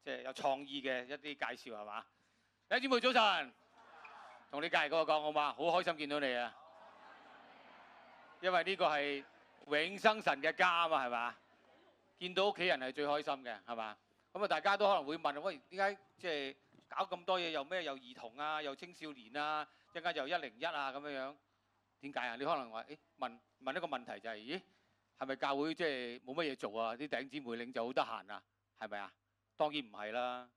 即係有創意嘅一啲介紹係嘛？弟兄姊妹早晨，同你隔離嗰個講好嘛？好開心見到你啊！因為呢個係永生神嘅家啊嘛，係嘛？見到屋企人係最開心嘅，係嘛？咁啊，大家都可能會問：喂，點解即係搞咁多嘢？又咩？又兒童啊，又青少年啊，一陣間又101啊咁樣樣？點解啊？你可能話：問一個問題就係：咦，係咪教會即係冇乜嘢做啊？啲弟兄姊妹領袖好得閒啊？係咪啊？當然唔係啦，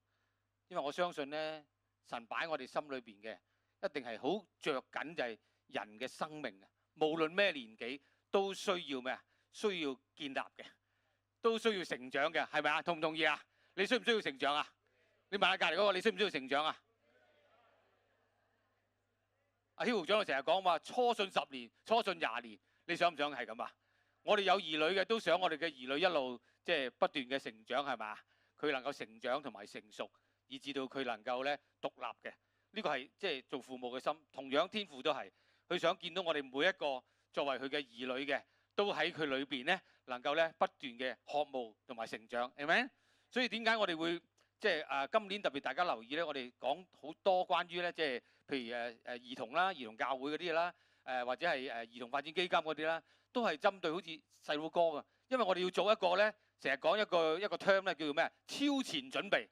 因為我相信咧，神擺我哋心裏邊嘅一定係好着緊就係人嘅生命嘅，無論咩年紀都需要咩啊？需要建立嘅，都需要成長嘅，係咪啊？同唔同意啊？你需唔需要成長啊？你問下隔離嗰個，你需唔需要成長啊？阿曉長成日講話初信10年，初信20年，你想唔想係咁啊？我哋有兒女嘅都想我哋嘅兒女一路即係不斷嘅成長，係嘛？佢能夠成長同埋成熟，以至到佢能夠咧獨立嘅。呢個係即係做父母嘅心。同樣天父都係，佢想見到我哋每一個作為佢嘅兒女嘅，都喺佢裏邊咧能夠咧不斷嘅渴慕同埋成長，係咪？所以點解我哋會即係今年特別大家留意咧？我哋講好多關於咧即係譬如兒童啦、兒童教會嗰啲啦，或者係兒童發展基金嗰啲啦，都係針對好似細路哥㗎。因為我哋要做一個咧。成日講一個 term 咧，叫做咩？超前準備。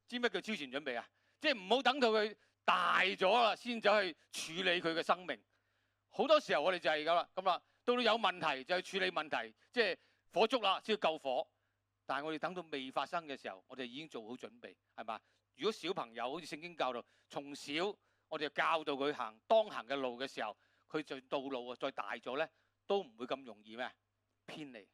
知咩叫超前準備啊？即係唔好等到佢大咗啦，先走去處理佢嘅生命。好多時候我哋就係咁啦，到到有問題就去處理問題，即係火燭啦先要救火。但係我哋等到未發生嘅時候，我哋已經做好準備，係嘛？如果小朋友好似聖經教導，從小我哋就教導佢行當行嘅路嘅時候，佢就道路啊再大咗咧，都唔會咁容易咩偏離。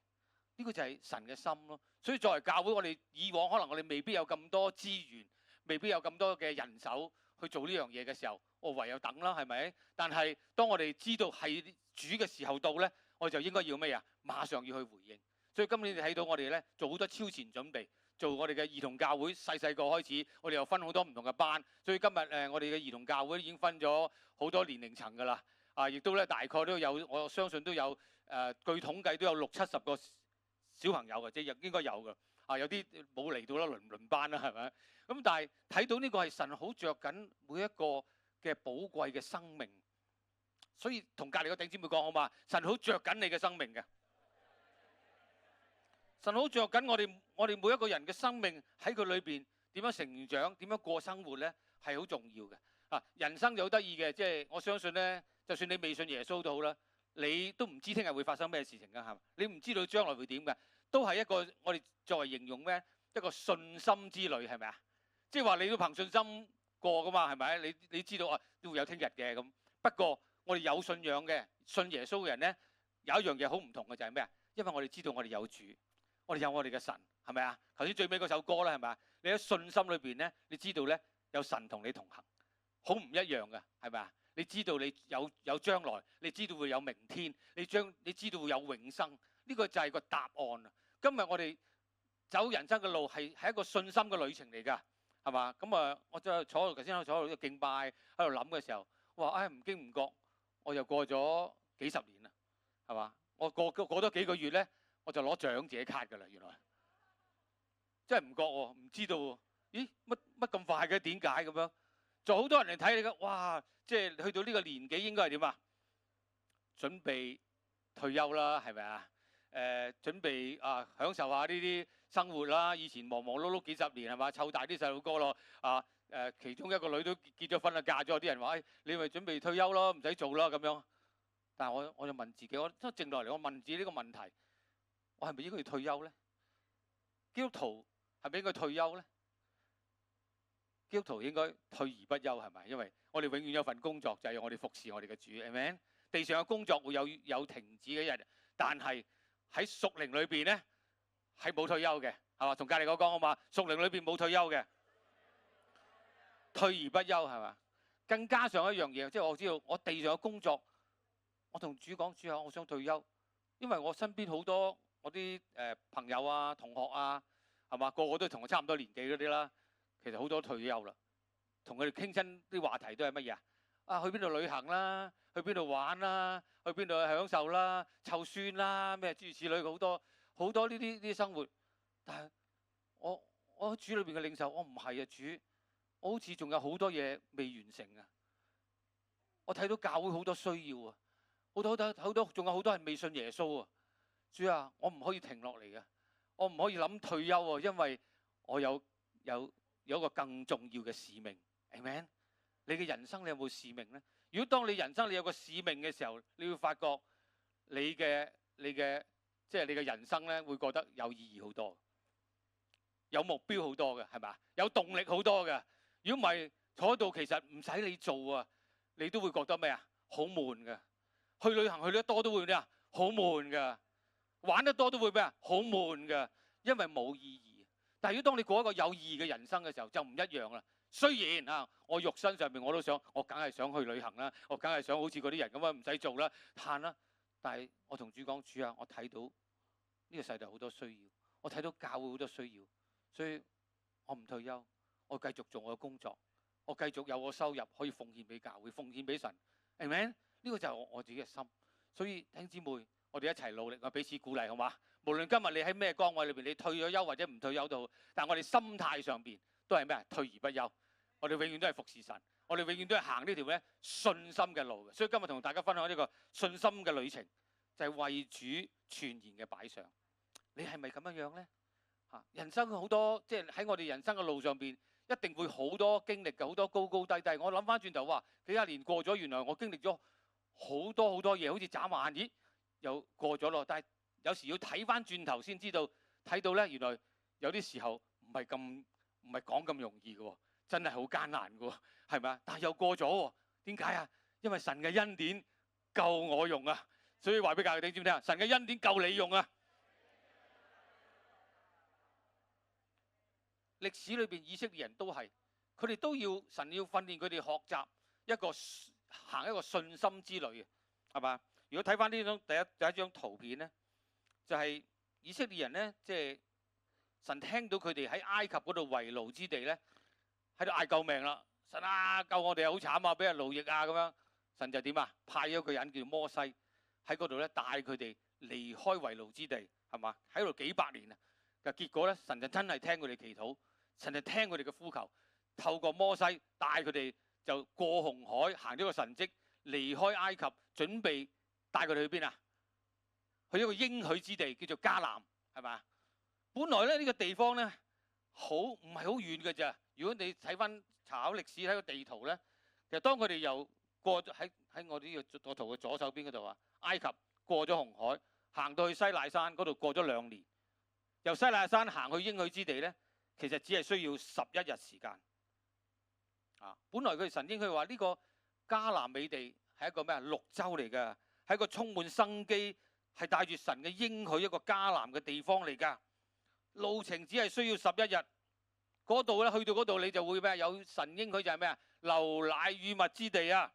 呢個就係神嘅心咯，所以作為教會，我哋以往可能我哋未必有咁多資源，未必有咁多嘅人手去做呢樣嘢嘅時候，我唯有等啦，係咪？但係當我哋知道係主嘅時候到咧，我哋就應該要咩啊？馬上要去回應。所以今年你睇到我哋咧做好多超前準備，做我哋嘅兒童教會，細細個開始，我哋又分好多唔同嘅班。所以今日我哋嘅兒童教會已經分咗好多年齡層㗎啦，亦都咧大概都有，我相信都有據統計都有60-70個。小朋友嘅即係應該有嘅，有啲冇嚟到啦，輪班啦，係咪？咁但係睇到呢個係神好着緊每一個嘅寶貴嘅生命，所以同隔離個弟兄姊妹講好嘛，神好着緊你嘅生命嘅，神好着緊我哋每一個人嘅生命喺佢裏邊點樣成長，點樣過生活咧，係好重要嘅。人生就好得意嘅，即係我相信咧，就算你未信耶穌都好啦。你都唔知聽日會發生咩事情㗎，係嘛？你唔知道將來會點嘅，都係一個我哋作為形容咩？一個信心之旅係咪啊？即係話你要憑信心過㗎嘛，係咪？你知道都會有聽日嘅咁。不過我哋有信仰嘅信耶穌嘅人咧，有一樣嘢好唔同嘅就係咩啊？因為我哋知道我哋有主，我哋有我哋嘅神，係咪啊？頭先最尾嗰首歌啦，係咪啊？你喺信心裏邊咧，你知道咧有神同你同行，好唔一樣嘅，係咪啊？你知道你有將來，你知道會有明天，你知道會有永生，呢個就係個答案啊！今日我哋走人生嘅路係一個信心嘅旅程嚟㗎，係嘛？咁我就頭先坐喺度敬拜，喺度諗嘅時候，我話唔經唔覺，我又過咗幾十年啦，係嘛？我過多幾個月咧，我就攞長者卡㗎啦，原來真係唔覺喎，唔知道喎，咦乜咁快嘅？點解咁樣？就好多人嚟睇你㗎，哇！即係去到呢個年紀應該係點啊？準備退休啦，係咪啊？準備享受下呢啲生活啦。以前忙忙碌碌幾十年係嘛，湊大啲細路哥咯。其中一個女都結咗婚啦，嫁咗。啲人話：你咪準備退休咯，唔使做啦咁樣。但係我就問自己，我真係靜落嚟，我問自己呢個問題：我係咪應該要退休咧？基督徒係咪應該退休咧？基督徒應該退而不休係咪？因為我哋永遠有份工作，就係我哋服侍我哋嘅主，係咪？地上嘅工作會有停止嘅一日，但係喺屬靈裏邊咧係冇退休嘅，係嘛？同隔離嗰講好嘛？屬靈裏邊冇退休嘅，退而不休係嘛？更加上一樣嘢，即係我知道我地上嘅工作，我同主講：主啊，我想退休，因為我身邊好多我啲朋友啊、同學啊，係嘛？個個都同我差唔多年紀嗰啲啦。其實好多退休啦，同佢哋傾親啲話題都係乜嘢啊？去邊度旅行啦，去邊度玩啦，去邊度享受啦，湊孫啦，咩諸如此類，好多呢啲生活。但係我喺主裏邊嘅領袖，我唔係啊，主，我好似仲有好多嘢未完成啊！我睇到教會好多需要啊，好多仲有好多人未信耶穌啊！主啊，我唔可以停落嚟嘅，我唔可以諗退休啊，因為我有一個更重要嘅使命。Amen。你嘅人生你有冇使命咧？如果當你人生你有個使命嘅時候，你會發覺你嘅即係你嘅人生咧，會覺得有意義好多，有目標好多嘅，係咪？有動力好多嘅。如果唔係坐喺度，其實唔使你做啊，你都會覺得咩啊？好悶嘅。去旅行去得多都會咩啊？好悶嘅。玩得多都會咩啊？好悶嘅，因為冇意義。但係如果當你過一個有意義嘅人生嘅時候，就唔一樣啦。雖然啊，我肉身上面我都想，我梗係想去旅行啦，我梗係想好似嗰啲人咁樣唔使做啦，嘆啦。但係我同主講，主啊，我睇到呢個世代好多需要，我睇到教會好多需要，所以我唔退休，我繼續做我嘅工作，我繼續有我收入可以奉獻俾教會，奉獻俾神。係咪？呢個就係我自己嘅心。所以弟兄姊妹，我哋一齊努力，我彼此鼓勵，好嘛？無論今日你喺咩崗位裏邊，你退咗休或者唔退休都好，但係我哋心態上邊都係咩啊？退而不休。我哋永遠都係服侍神，我哋永遠都係行呢條咧信心嘅路嘅。所以今日同大家分享呢個信心嘅旅程，就係為主全然嘅擺上。你係咪咁樣樣咧？嚇，人生好多，即係喺我哋人生嘅路上邊，一定會好多經歷嘅，好多高高低低。我諗翻轉頭話，幾廿年過咗，原來我經歷咗好多嘢，好似眨眼，咦，又過咗咯。但係有時要睇翻轉頭先知道，睇到咧原來有啲時候唔係講咁容易嘅喎。真係好艱難嘅喎，係咪啊？但係又過咗喎，點解啊？因為神嘅恩典夠我用啊！所以話俾教會你知唔知啊？神嘅恩典夠你用啊！歷史裏邊以色列人都係，佢哋都要神要訓練佢哋學習行一個信心之旅嘅，係嘛？如果睇翻呢張第一張圖片咧，就係以色列人咧，即係神聽到佢哋喺埃及嗰度為奴之地咧，喺度嗌救命啦！神啊，救我哋好慘啊，俾人奴役啊咁樣。神就點啊？派咗個人叫摩西喺嗰度咧，帶佢哋離開為奴之地，係嘛？喺度幾百年啊！嘅結果咧，神就真係聽佢哋祈禱，神就聽佢哋嘅呼求，透過摩西帶佢哋就過紅海，行咗個神蹟，離開埃及，準備帶佢哋去邊啊？去一個應許之地，叫做迦南，係嘛？本來咧呢個地方咧，唔係好遠嘅咋。如果你睇翻查考歷史睇個地圖咧，其實當佢哋又過咗喺我呢個圖嘅左手邊嗰度啊，埃及過咗紅海，行到去西奈山嗰度過咗2年，由西奈山行去應許之地咧，其實只係需要11日時間。啊，本來佢神應許話呢個迦南美地係一個咩啊？綠洲嚟㗎，係一個充滿生機，係帶住神嘅應許一個迦南嘅地方嚟㗎。路程只係需要11日。嗰度咧，去到嗰度你就會咩？有神應許就係咩啊？流奶與蜜之地啊！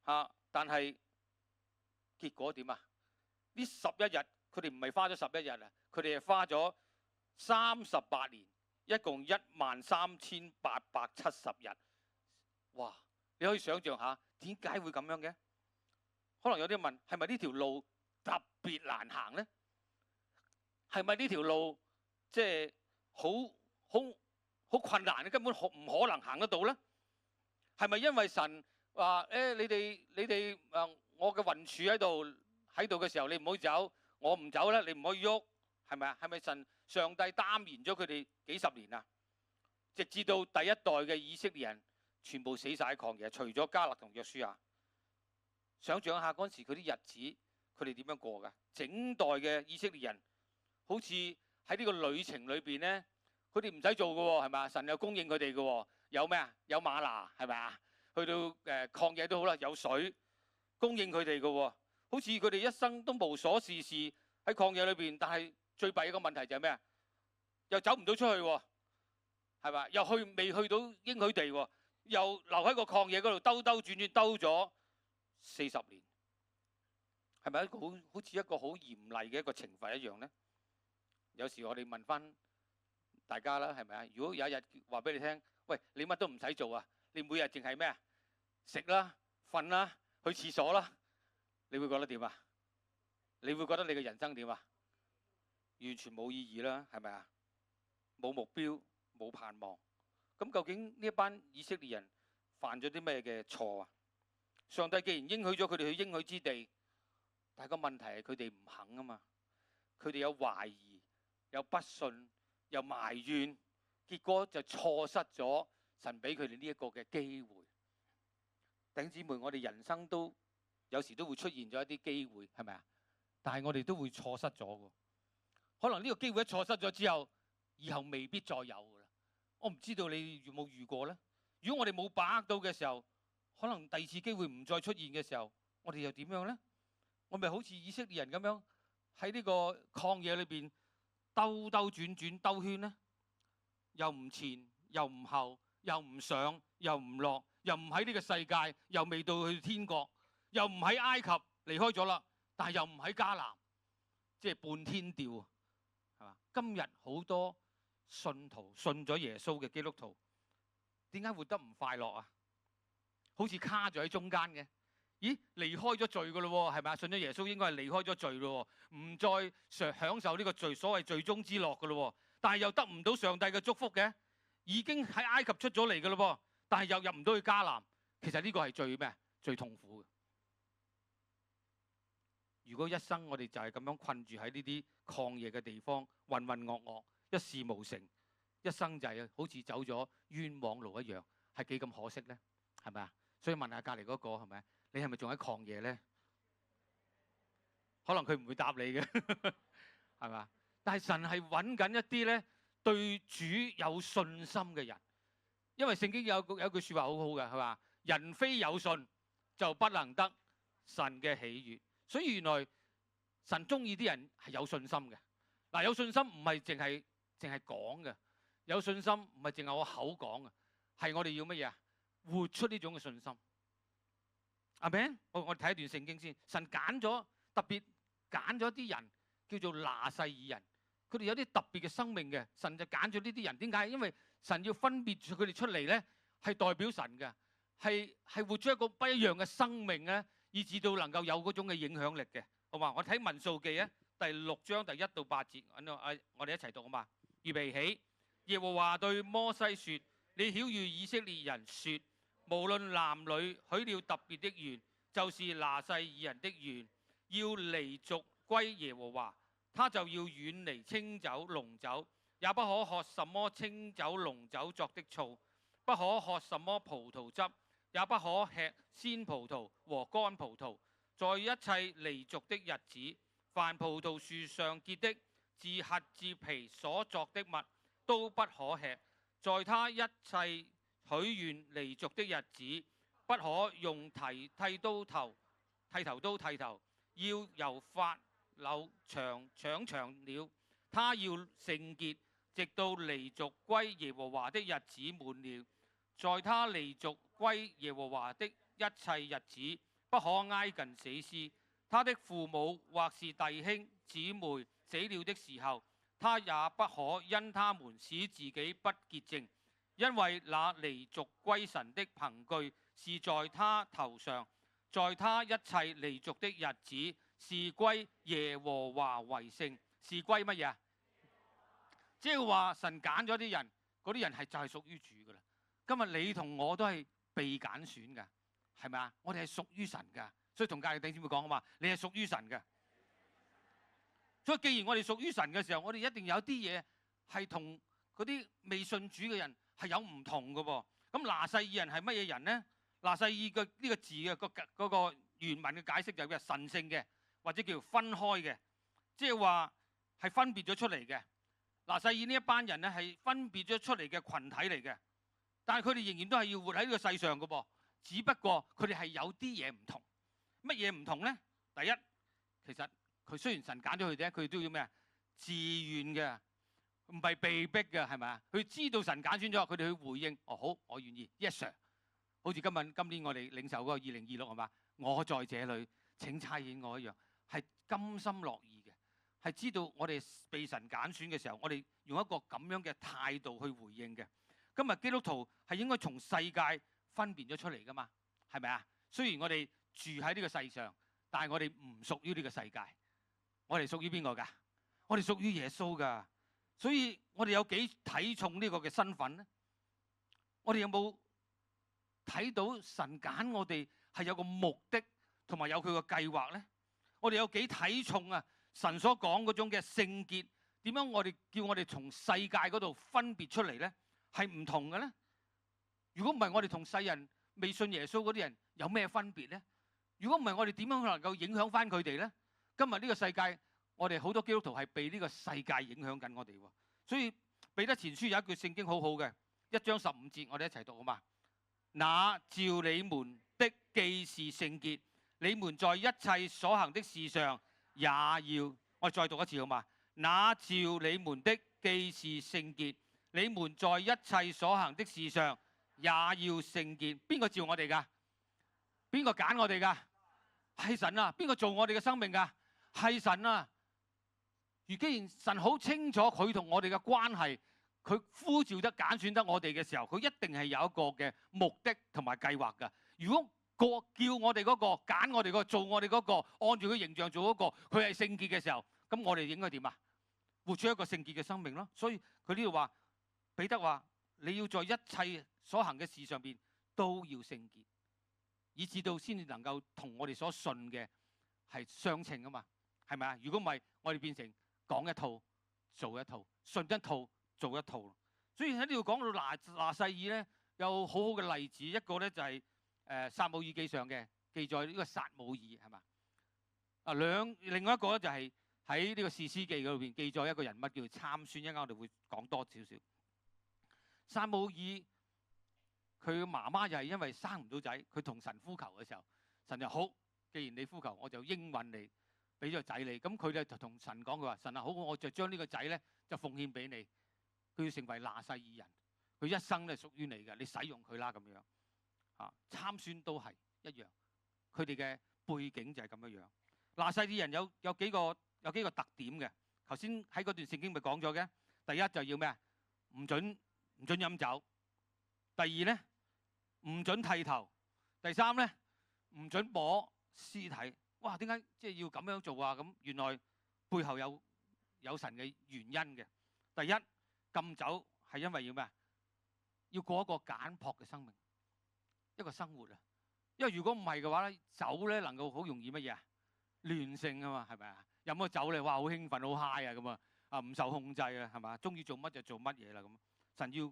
嚇，但係結果點啊？呢11日佢哋唔係花咗11日啊，佢哋係花咗38年，一共13870日。哇！你可以想象下點解會咁樣嘅？可能有啲問係咪呢條路特別難行咧？係咪呢條路即係好困難，你根本唔可能行得到咧？係咪因為神話你哋我嘅雲柱喺度嘅時候，你唔好走，我唔走咧，你唔可以喐，係咪啊？係咪上帝耽延咗佢哋幾十年啊？直至到第一代嘅以色列人全部死晒喺曠野，除咗迦勒同約書亞。想象下嗰陣時佢啲日子，佢哋點樣過㗎？整代嘅以色列人好似喺呢個旅程裏邊咧。佢哋唔使做嘅喎，係咪？神又供應佢哋嘅喎，有咩啊？有嗎哪，係咪啊？去到曠野都好啦，有水供應佢哋嘅喎，好似佢哋一生都無所事事喺曠野裏邊。但係最弊一個問題就係咩啊？又走唔到出去喎，係咪？又未去到應許地喎，又留喺個曠野嗰度兜兜轉轉兜咗40年，係咪一個好似一個好嚴厲嘅一個懲罰一樣咧？有時我哋問翻大家啦，係咪啊？如果有一日話俾你聽，喂，你乜都唔使做啊，你每日淨係咩啊？食啦、瞓啦、去廁所啦，你會覺得點啊？你會覺得你嘅人生點啊？完全冇意義啦，係咪啊？冇目標、冇盼望。咁究竟呢一班以色列人犯咗啲咩嘅錯啊？上帝既然應許咗佢哋去應許之地，但係個問題係佢哋唔肯啊嘛。佢哋有懷疑，有不信，有埋怨，結果就錯失咗神俾佢哋呢一個嘅機會。弟兄姊妹，我哋人生都有時都會出現咗一啲機會，係咪啊？但係我哋都會錯失咗嘅。可能呢個機會一錯失咗之後，以後未必再有㗎啦。我唔知道你有冇遇過呢？如果我哋冇把握到嘅時候，可能第二次機會唔再出現嘅時候，我哋又點樣呢？我咪好似以色列人咁樣喺呢個曠野裏邊兜兜轉轉兜圈呢？又唔前又唔後，又唔上又唔落，又唔喺呢個世界，又未到去天國，又唔喺埃及離開咗啦，但係又唔喺迦南，即係半天吊啊，係嘛？今日好多信徒信咗耶穌嘅基督徒，點解活得唔快樂啊？好似卡咗喺中間嘅。咦，離開咗罪噶咯喎，係咪啊？信咗耶穌應該係離開咗罪咯喎，唔再享受呢個罪所謂罪中之樂噶咯喎。但係又得唔到上帝嘅祝福嘅，已經喺埃及出咗嚟噶咯噃，但係又入唔到去迦南。其實呢個係最咩？最痛苦嘅。如果一生我哋就係咁樣困住喺呢啲曠野嘅地方，渾渾噩噩，一事無成，一生就係好似走咗冤枉路一樣，係幾咁可惜呢？係咪啊？所以問下隔離嗰個係咪？你係咪仲喺曠野呢？可能佢唔會答你嘅，係嘛？但係神係揾緊一啲咧對主有信心嘅人，因為聖經有句説話好好嘅，係嘛？人非有信就不能得神嘅喜悅。所以原來神中意啲人係有信心嘅。嗱，有信心唔係淨係講嘅，有信心唔係淨係我口講嘅，係我哋要乜嘢啊？活出呢種嘅信心。阿們，我睇一段聖經先。神揀咗特別揀咗啲人叫做拿細耳人，佢哋有啲特別嘅生命嘅。神就揀咗呢啲人，點解？因為神要分別佢哋出嚟咧，係代表神嘅，係活出一個不一樣嘅生命咧，以至到能夠有嗰種嘅影響力嘅，好嘛？我睇民數記啊，第6章第1到8節，我哋一齊讀好嘛？預備起，耶和華對摩西說：你曉諭以色列人說，無論男女，許了特別的願，就是拿細耳人的願，要離族歸耶和華，他就要遠離清酒濃酒，也不可喝什麼清酒濃酒作的醋，不可喝什麼葡萄汁，也不可吃鮮葡萄和乾葡萄。在一切離族的日子，凡葡萄樹上結的，自核至皮所作的物，都不可吃。在他一切許願離族的日子，不可用剃頭刀剃頭，要由發柳長了。他要聖潔，直到離族歸耶和華的日子滿了。在他離族歸耶和華的一切日子，不可挨近死屍。他的父母或是弟兄姊妹死了的時候，他也不可因他們使自己不潔淨。因為那離族歸神的憑據是在他頭上，在他一切離族的日子是歸耶和華為聖。是歸乜嘢啊？即係話神揀咗啲人，嗰啲人係就係屬於主噶啦。今日你同我都係被揀選噶，係咪啊？我哋係屬於神噶，所以同隔籬弟兄姊妹講啊嘛，你係屬於神嘅。所以既然我哋屬於神嘅時候，我哋一定有啲嘢係同嗰啲未信主嘅人係有唔同嘅噃。咁拿細耳人係乜嘢人呢？拿細耳嘅呢個字嘅嗰個原文嘅解釋就係神聖嘅，或者叫分開嘅，即係話係分別咗出嚟嘅。拿細耳呢一班人咧係分別咗出嚟嘅群體嚟嘅，但係佢哋仍然都係要活喺呢個世上嘅噃，只不過佢哋係有啲嘢唔同。乜嘢唔同咧？第一，其實佢雖然神揀咗佢哋，佢哋都要咩啊？自願嘅。唔係被逼嘅，係咪啊？佢知道神揀選咗，佢哋去回應，哦好，我願意 ，yes sir。好似今年我哋領受嗰個2026係嘛？我在這裡，請差遣我一樣，係甘心樂意嘅，係知道我哋被神揀選嘅時候，我哋用一個咁樣嘅態度去回應嘅。今日基督徒係應該從世界分辨咗出嚟噶嘛？係咪啊？雖然我哋住喺呢個世上，但係我哋唔屬於呢個世界。我哋屬於邊個㗎？我哋屬於耶穌㗎。所以我哋有幾睇重呢個嘅身份咧？我哋有冇睇到神揀我哋係有個目的同埋有佢個計劃咧？我哋有幾睇重啊？神所講嗰種嘅聖潔，點樣我哋叫我哋從世界嗰度分別出嚟咧？係唔同嘅咧？如果唔係，我哋同世人未信耶穌嗰啲人有咩分別咧？如果唔係，我哋點樣能夠影響翻佢哋咧？今日呢個世界，我哋好多基督徒係被呢個世界影響緊我哋喎。所以彼得前書有一句聖經好好嘅，1章15節，我哋一齊讀好嘛？那召你們的既是聖潔，你們在一切所行的事上也要，我再讀一次好嘛？那召你們的既是聖潔，你們在一切所行的事上也要聖潔。邊個召我哋㗎？邊個揀我哋㗎？係神啊！邊個做我哋嘅生命㗎？係神啊！如既然神好清楚佢同我哋嘅關係，佢呼召得揀選得我哋嘅時候，佢一定係有一個嘅目的同埋計劃㗎。如果叫我哋嗰個揀我哋嗰個做我哋嗰個，按住佢形象做嗰個，佢係聖潔嘅時候，咁我哋應該點啊？活出一個聖潔嘅生命咯。所以佢呢度話，彼得話你要在一切所行嘅事上邊都要聖潔，以至到先至能夠同我哋所信嘅係相稱啊嘛，係咪啊？如果唔係，我哋變成講一套做一套，信一套做一套。所以喺呢度講到拿細耳咧，有好好嘅例子。一個咧就係撒母耳記上嘅記載呢個撒母耳係嘛啊，另外一個咧就係喺呢個士師記嗰邊記載一個人物叫參孫，一陣間我哋會講多少少。撒母耳佢媽媽就係因為生唔到仔，佢同神呼求嘅時候，神就好，既然你呼求，我就應允你，俾咗個仔你。咁佢咧就同神講，佢話神啊，好，我就將呢個仔咧就奉獻俾你，佢要成為拿細耳人，佢一生咧屬於你嘅，你使用佢啦咁樣。啊，參孫都係一樣，佢哋嘅背景就係咁樣樣。拿細耳人有幾個特點嘅，頭先喺嗰段聖經咪講咗嘅。第一就要咩啊？唔準飲酒。第二咧，唔準剃頭。第三咧，唔準摸屍體。哇！點解即係要咁樣做啊？咁原來背後有神嘅原因嘅。第一，禁酒係因為要咩啊？要過一個簡樸嘅生命，一個生活啊。因為如果唔係嘅話咧，酒咧能夠好容易乜嘢啊？亂性啊嘛，係咪啊？飲咗酒咧，哇，好興奮，好 high 啊咁啊，啊唔受控制啊，係嘛？中意做乜就做乜嘢啦咁。神要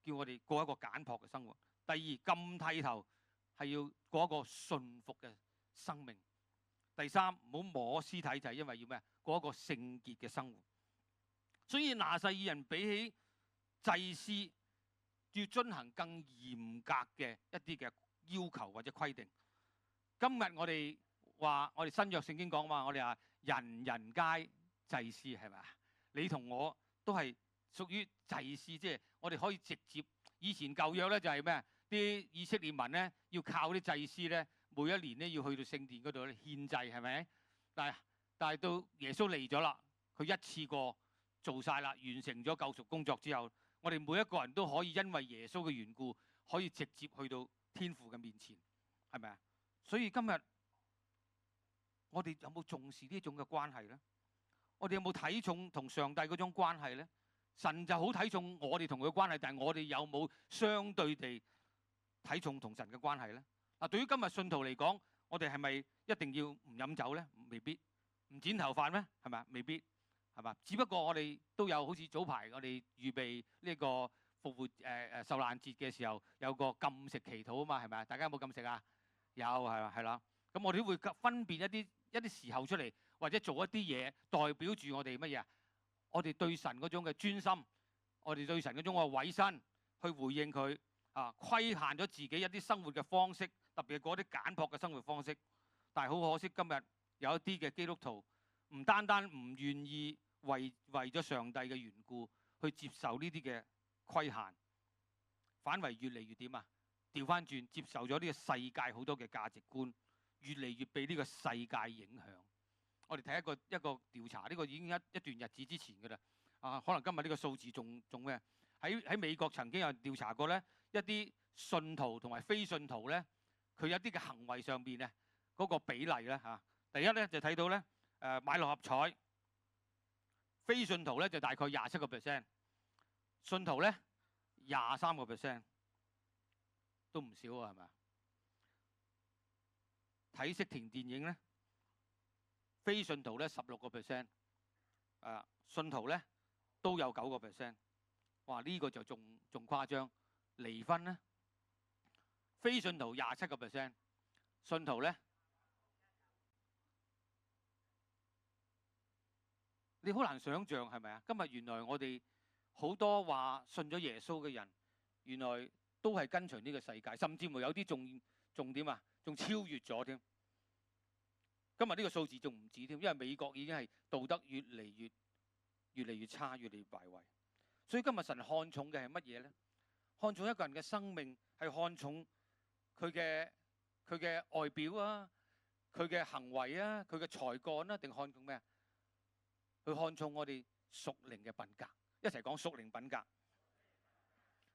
叫我哋過一個簡樸嘅生活。第二，禁剃頭係要過一個順服嘅生命。第三，唔好摸屍體，就係因為要咩啊？過一個聖潔嘅生活。所以拿細耳人比起祭司要遵行更嚴格嘅一啲嘅要求或者規定。今日我哋話，我哋新約聖經講嘛，我哋話人人皆祭司，係咪啊？你同我都係屬於祭司，即係我哋可以直接。以前舊約咧就係咩？啲以色列民咧要靠啲祭司咧，每一年咧要去到聖殿嗰度咧獻祭，係咪？但係到耶穌嚟咗啦，佢一次過做晒啦，完成咗救贖工作之後，我哋每一個人都可以因為耶穌嘅緣故，可以直接去到天父嘅面前，係咪啊？所以今日我哋有冇重視呢種嘅關係咧？我哋有冇睇重同上帝嗰種關係咧？神就好睇重我哋同佢嘅關係，但係我哋有冇相對地睇重同神嘅關係咧？嗱，對於今日信徒嚟講，我哋係咪一定要唔飲酒咧？未必。唔剪頭髮咩？係咪？未必。係嘛？只不過我哋都有好似早排我哋預備呢個復活受難節嘅時候，有個禁食祈禱啊嘛，係咪啊？大家有冇禁食啊？有，係啦。咁我哋都會分辨一啲時候出嚟，或者做一啲嘢，代表住我哋乜嘢啊？我哋對神嗰種嘅專心，我哋對神嗰種嘅委身，去回應佢啊，規限咗自己一啲生活嘅方式，特別係嗰啲簡樸嘅生活方式。但係好可惜，今日有一啲嘅基督徒唔單單唔願意為咗上帝嘅緣故去接受呢啲嘅規限，反為越嚟越點啊？調翻轉接受咗呢個世界好多嘅價值觀，越嚟越被呢個世界影響。我哋睇一個調查，呢個已經一段日子之前㗎啦。啊，可能今日呢個數字仲咩？喺美國曾經有調查過咧，一啲信徒同埋非信徒咧，佢有啲嘅行為上邊咧嗰個比例咧嚇。第一咧就睇到咧買六合彩非信徒咧就大概27%，信徒咧23%，都唔少啊，係咪啊？睇色情電影咧，非信徒咧16%，信徒咧都有9%。哇！呢個就仲誇張。離婚咧，非信徒27%，信徒咧，你好難想像係咪啊？今日原來我哋好多話信咗耶穌嘅人，原來都係跟隨呢個世界，甚至乎有啲仲點啊？仲超越咗添。今日呢個數字仲唔止添，因為美國已經係道德越嚟越差，越嚟越敗壞。所以今日神看重嘅係乜嘢咧？看重一個人嘅生命係看重佢嘅外表啊，佢嘅行為啊，佢嘅才幹啊，定看重咩啊？佢看重我哋屬靈嘅品格。一齊講屬靈品格。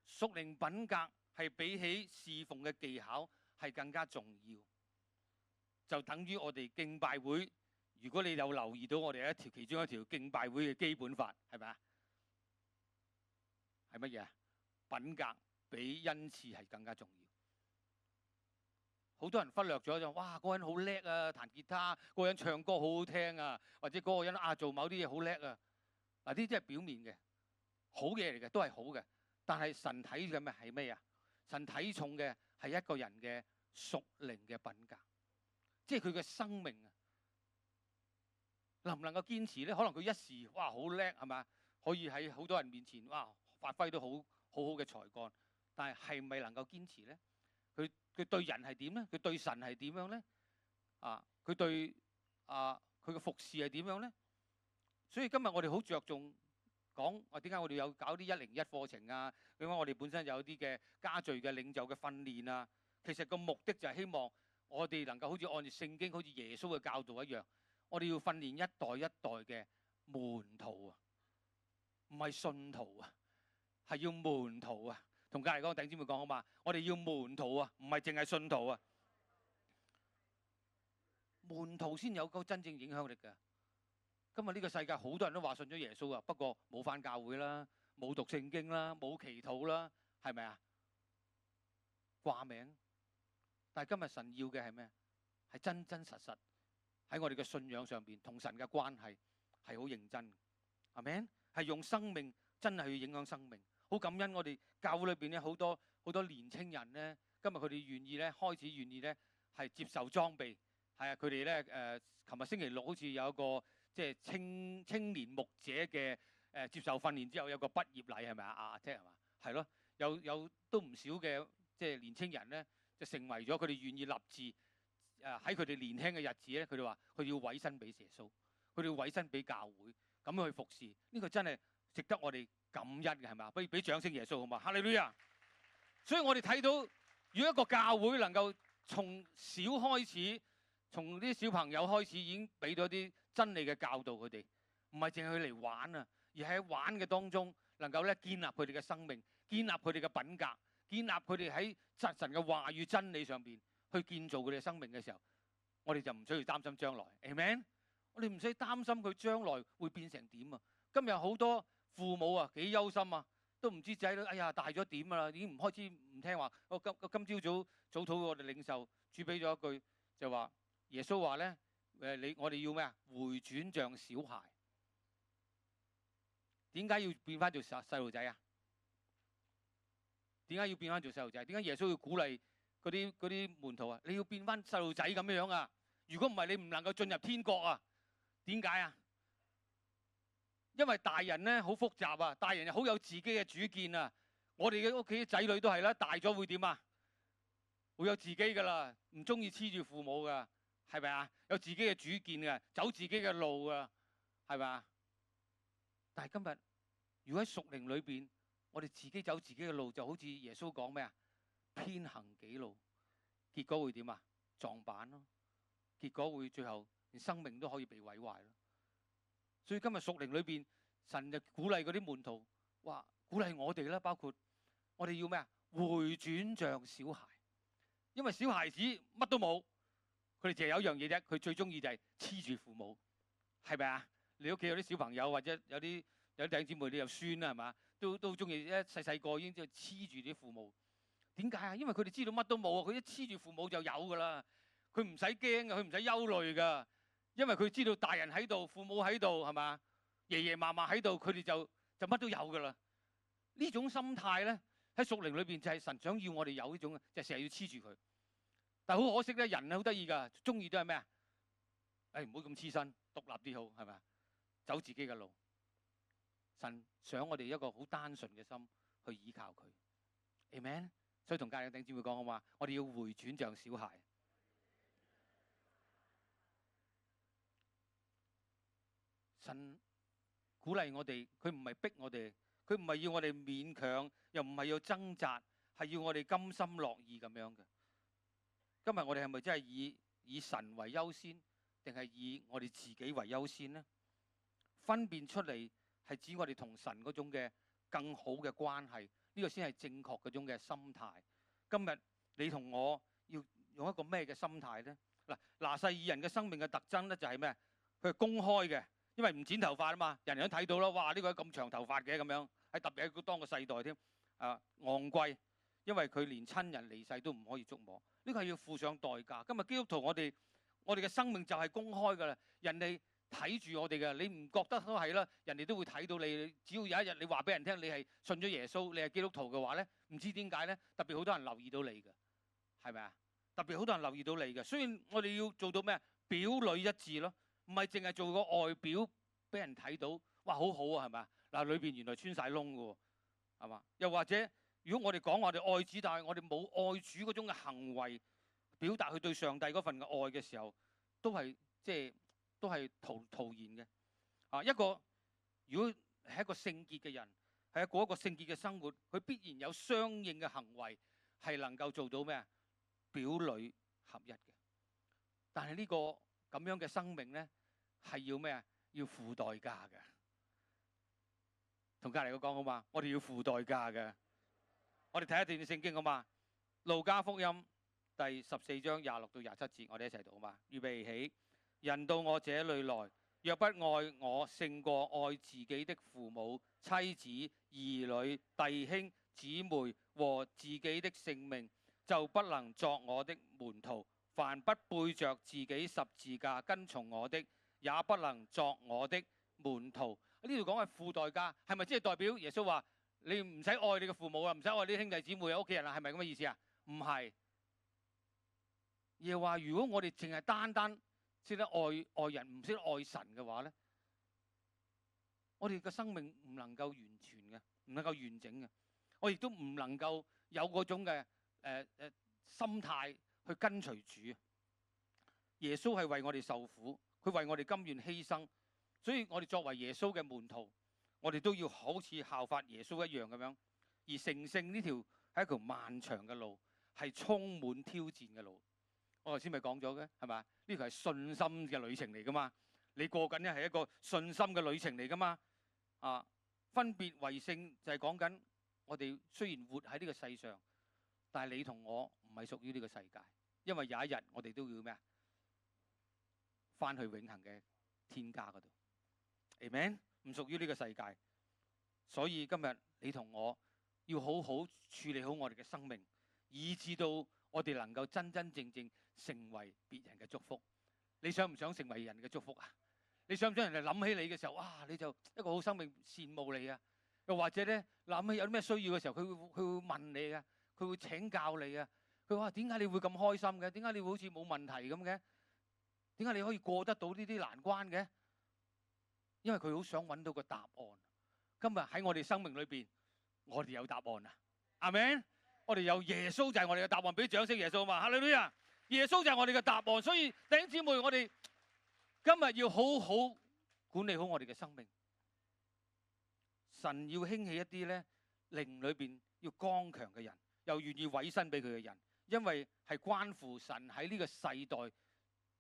屬靈品格係比起侍奉嘅技巧係更加重要。就等於我哋敬拜會，如果你有留意到我哋其中一條敬拜會嘅基本法係咪啊？係乜嘢啊？品格比恩賜係更加重要。好多人忽略咗就哇，嗰個人好叻啊，彈吉他；嗰個人唱歌好好聽啊，或者嗰個人做某啲嘢好叻啊。嗱，呢啲係表面嘅好嘢嚟嘅，都係好嘅。但係神睇嘅係咩啊？神睇重嘅係一個人嘅屬靈嘅品格，即係佢嘅生命啊，能唔能夠堅持咧？可能佢一時哇好叻係嘛，可以喺好多人面前哇發揮到好好嘅才幹，但係咪能夠堅持咧？佢對人係點咧？佢對神係點樣咧？佢對佢嘅服侍係點樣咧？所以今日我哋好着重講點解我哋有搞啲101課程啊？點解我哋本身有啲嘅家聚嘅領袖嘅訓練啊？其實個目的就係希望我哋能夠好似按照聖經，好似耶穌嘅教導一樣，我哋要訓練一代一代嘅門徒啊，唔係信徒啊，係要門徒啊。同隔離嗰個弟兄姊妹講好嘛？我哋要門徒啊，唔係淨係信徒啊。門徒先有個真正影響力㗎。今日呢個世界好多人都話信咗耶穌啊，不過冇返教會啦，冇讀聖經啦，冇祈禱啦，係咪啊？掛名。但係今日神要嘅係咩？係真真實實喺我哋嘅信仰上邊同神嘅關係係好認真，係咪？係用生命真係去影響生命。好感恩我哋教會裏邊咧好多年青人咧，今日佢哋願意咧開始願意咧係接受裝備，係啊，佢哋咧琴日星期6好似有一個即係青年牧者嘅接受訓練之後有個畢業禮係咪啊？即係嘛？係咯，有都唔少嘅即係年青人咧就成為咗佢哋願意立志喺佢哋年輕嘅日子咧，佢哋話佢要委身俾耶穌，佢哋要委身俾教會咁樣去服侍。呢個真係值得我哋感恩嘅係咪？俾掌聲耶穌好嘛？哈利路亞！所以我哋睇到，如果一個教會能夠從小開始，從啲小朋友開始已經俾咗啲真理嘅教導佢哋，唔係淨係去嚟玩啊，而係喺玩嘅當中能夠咧建立佢哋嘅生命，建立佢哋嘅品格，建立佢哋喺神嘅話語真理上邊去建造佢哋嘅生命嘅時候，我哋就唔需要擔心將來。Amen？我哋唔使擔心佢將來會變成點啊！今日好多父母啊，幾憂心啊，都唔知仔女哎呀大咗點啊啦，已經唔開始唔聽話。今朝早禱我哋領袖主俾咗一句就話耶穌話咧我哋要咩啊？回轉像小孩。點解要變翻做細路仔啊？點解要變翻做細路仔？點解耶穌要鼓勵嗰啲門徒啊？你要變翻細路仔咁樣啊！如果唔係，你唔能夠進入天國啊！點解啊？因為大人咧好複雜啊，大人又好有自己嘅主見啊。我哋嘅屋企仔女都係啦，大咗會點啊？會有自己噶啦，唔中意黐住父母噶，係咪啊？有自己嘅主見嘅，走自己嘅路噶，係咪啊？但係今日如果喺屬靈裏邊，我哋自己走自己嘅路，就好似耶穌講咩啊？偏行己路，結果會點啊？撞板咯，結果會最後連生命都可以被毀壞咯。所以今日屬靈裏邊，神就鼓勵嗰啲門徒，話鼓勵我哋啦，包括我哋要咩啊？回轉像小孩，因為小孩子乜都冇，佢哋淨係有一樣嘢啫，佢最中意就係黐住父母，係咪啊？你屋企有啲小朋友或者有啲弟兄姊妹，你有孫啦係嘛？都中意一細個已經即係黐住啲父母。點解啊？因為佢哋知道乜都冇啊，佢一黐住父母就有㗎啦。佢唔使驚㗎，佢唔使憂慮㗎，因為佢知道大人喺度，父母喺度係嘛？爺爺嫲嫲喺度，佢哋就乜都有㗎啦。呢種心態咧喺屬靈裏邊就係神想要我哋有呢種，就成日要黐住佢。但係好可惜咧，人好得意㗎，中意都係咩啊？唔好咁黐身，獨立啲好係咪？走自己嘅路。神想我哋一個好單純嘅心去依靠佢。Amen。所以同家人弟兄姊妹講好嘛，我哋要回轉像小孩。神鼓勵我哋，佢唔係逼我哋，佢唔係要我哋勉強，又唔係要掙扎，係要我哋甘心樂意咁樣嘅。今日我哋係咪真係以神為優先，定係以我哋自己為優先呢？分辨出嚟係指我哋同神嗰種嘅更好嘅關係，呢個先係正確嗰種嘅心態。今日你同我要用一個咩嘅心態呢？嗱，拿細耳人嘅生命嘅特徵咧就係咩？佢係公開嘅，因為唔剪頭髮啊嘛，人人都睇到啦。哇！呢個咁長頭髮嘅咁樣，係特別係當個世代添啊，昂貴，因為佢連親人離世都唔可以觸摸，呢個係要付上代價。今日基督徒我哋嘅生命就係公開㗎啦，人哋睇住我哋嘅，你唔覺得都係啦，人哋都會睇到你。只要有一日你話俾人聽，你係信咗耶穌，你係基督徒嘅話咧，唔知點解咧，特別好多人留意到你嘅，係咪啊？特別好多人留意到你嘅。雖然我哋要做到咩表裏一致咯，唔係淨係做個外表俾人睇到，哇好好啊，係咪啊？嗱，裏邊原來穿晒窿嘅喎，係嘛？又或者如果我哋講話我哋愛子，但係我哋冇愛主嗰種嘅行為表達佢對上帝嗰份嘅愛嘅時候，都係都係徒然嘅。啊，一個如果係一個聖潔嘅人，係過一個聖潔嘅生活，佢必然有相應嘅行為係能夠做到咩啊？表裏合一嘅。但係呢個咁樣嘅生命咧，係要咩啊？要付代價嘅。同隔離嗰講好嘛？我哋要付代價嘅。我哋睇一段聖經好嘛？路加福音第14章26到27節，我哋一齊讀好嘛？預備起。人到我這裏來，若不愛我勝過愛自己的父母、妻子、兒女、弟兄、姊妹和自己的性命，就不能作我的門徒。凡不背着自己十字架跟從我的，也不能作我的門徒。呢度講係付代價，係咪即係代表耶穌話你唔使愛你嘅父母啊，唔使愛啲兄弟姊妹啊、屋企人啊，係咪咁嘅意思啊？唔係，而係話如果我哋淨係單識得愛人，唔識得愛神嘅話咧，我哋嘅生命唔能夠完全嘅，唔能夠完整嘅。我亦都唔能夠有嗰種嘅心態去跟隨主。耶穌係為我哋受苦，佢為我哋甘願犧牲，所以我哋作為耶穌嘅門徒，我哋都要好似效法耶穌一樣咁樣。而成聖呢條係一條漫長嘅路，係充滿挑戰嘅路。我頭先咪講咗嘅，係咪？呢個係信心嘅旅程嚟噶嘛？你過緊咧係一個信心嘅旅程嚟噶嘛？啊，分別為聖就係講緊我哋雖然活喺呢個世上，但係你同我唔係屬於呢個世界，因為有一日我哋都要咩啊？翻去永恆嘅天家嗰度。Amen， 唔屬於呢個世界，所以今日你同我要好好處理好我哋嘅生命，以至到我哋能夠真真正正成為別人嘅祝福。你想唔想成為人嘅祝福啊？你想唔想人哋諗起你嘅時候，哇！你就一個好生命，羨慕你啊？又或者咧諗起有啲咩需要嘅時候，佢會問你啊，佢會請教你啊。佢話點解你會咁開心嘅？點解你會好似冇問題咁嘅？點解你可以過得到呢啲難關嘅？因為佢好想揾到個答案。今日喺我哋生命裏邊，我哋有答案啊！阿們，我哋有耶穌就係我哋嘅答案，俾掌聲耶穌嘛！哈利路亞！耶穌就係我哋嘅答案，所以弟兄姊妹，我哋今日要好好管理好我哋嘅生命。神要興起一啲咧靈裏邊要剛強嘅人，又願意委身俾佢嘅人，因為係關乎神喺呢個世代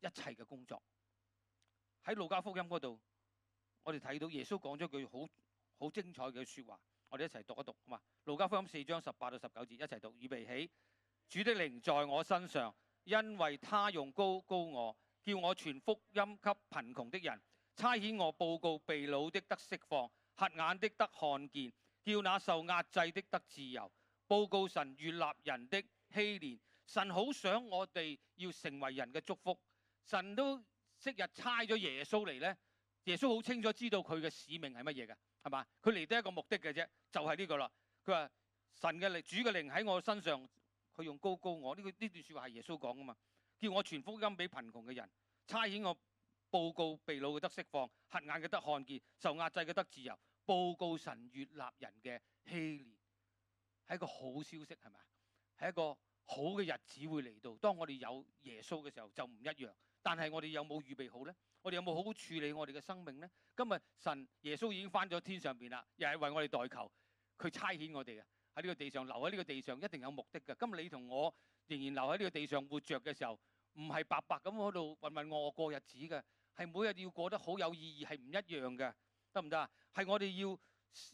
一切嘅工作。喺路加福音嗰度，我哋睇到耶穌講咗句好精彩嘅説話，我哋一齊讀一讀好嘛？路加福音4章18到19節，一齊讀，預備起。主的靈在我身上，因為他用膏膏我，叫我傳福音給貧窮的人，差遣我報告被擄的得釋放，瞎眼的得看見，叫那受壓制的得自由，報告神悅納人的禧年。神好想我哋要成為人嘅祝福，神都昔日差咗耶穌嚟咧。耶穌好清楚知道佢嘅使命係乜嘢嘅，係嘛？佢嚟得一個目的嘅啫，就係呢個啦。佢話神嘅靈、主嘅靈喺我身上，佢用高我。呢段説話係耶穌講噶嘛，叫我傳福音俾貧窮嘅人，差遣我報告被擄嘅得釋放，瞎眼嘅得看見，受壓制嘅得自由，報告神悅納人嘅禧年，係一個好消息，係咪？係一個好嘅日子會嚟到。當我哋有耶穌嘅時候就唔一樣，但係我哋有冇預備好呢？我哋有冇好好處理我哋嘅生命呢？今日神耶穌已經返咗天上邊啦，又係為我哋代求，佢差遣我哋嘅喺呢個地上留喺呢個地上，一定有目的嘅。今日你同我仍然留喺呢個地上活着嘅時候，唔係白白咁喺度渾渾噩噩過日子嘅，係每日要過得好有意義，係唔一樣嘅，得唔得啊？係我哋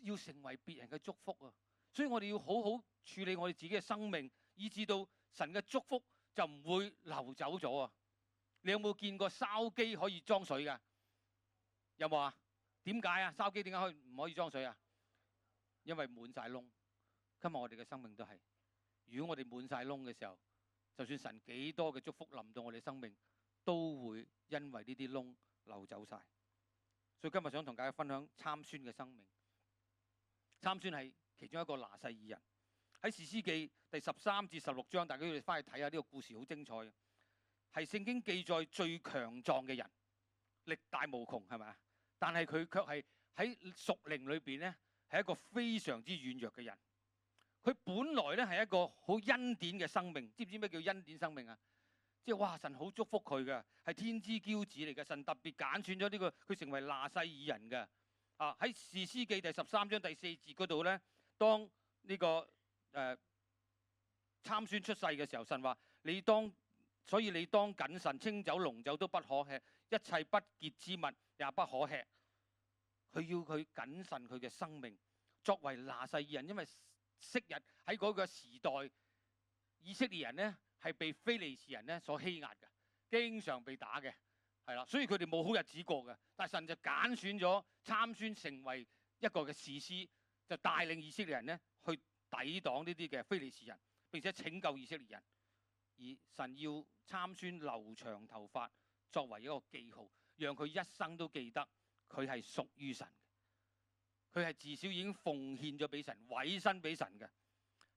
要成為別人嘅祝福啊！所以我哋要好好處理我哋自己嘅生命，以至到神嘅祝福就唔會流走咗啊！你有冇見過筲箕可以裝水㗎？有冇啊？點解啊？筲箕點解唔可以裝水啊？因為滿晒窿。今日我哋嘅生命都係，如果我哋滿晒窿嘅時候，就算神幾多嘅祝福臨到我哋生命，都會因為呢啲窿流走晒。所以今日想同大家分享參孫嘅生命。參孫係其中一個拿細耳人，喺士師記第13至16章，大家要翻去睇下，呢個故事好精彩嘅，係聖經記載最強壯嘅人，力大無窮，係咪啊？但係佢卻係喺屬靈裏邊咧，係一個非常之軟弱嘅人。佢本來咧係一個好恩典嘅生命，知唔知咩叫恩典生命啊？即係哇，神好祝福佢嘅，係天之驕子嚟嘅，神特別揀選咗呢個佢成為拿細耳人嘅。啊，喺士師記第13章第4節嗰度咧，當呢個參孫出世嘅時候，神話所以你當謹慎，清酒濃酒都不可吃，一切不潔之物也不可吃。佢要佢謹慎佢嘅生命，作為拿細耳人，因為昔日喺嗰個時代，以色列人咧係被非利士人咧所欺壓嘅，經常被打嘅，係啦，所以佢哋冇好日子過嘅。但係神就揀選咗參孫成為一個嘅士師，就帶領以色列人咧去抵擋呢啲嘅非利士人，並且拯救以色列人。而神要參孫留長頭髮作為一個記號，讓佢一生都記得佢係屬於神嘅，佢係至少已經奉獻咗俾神，委身俾神嘅。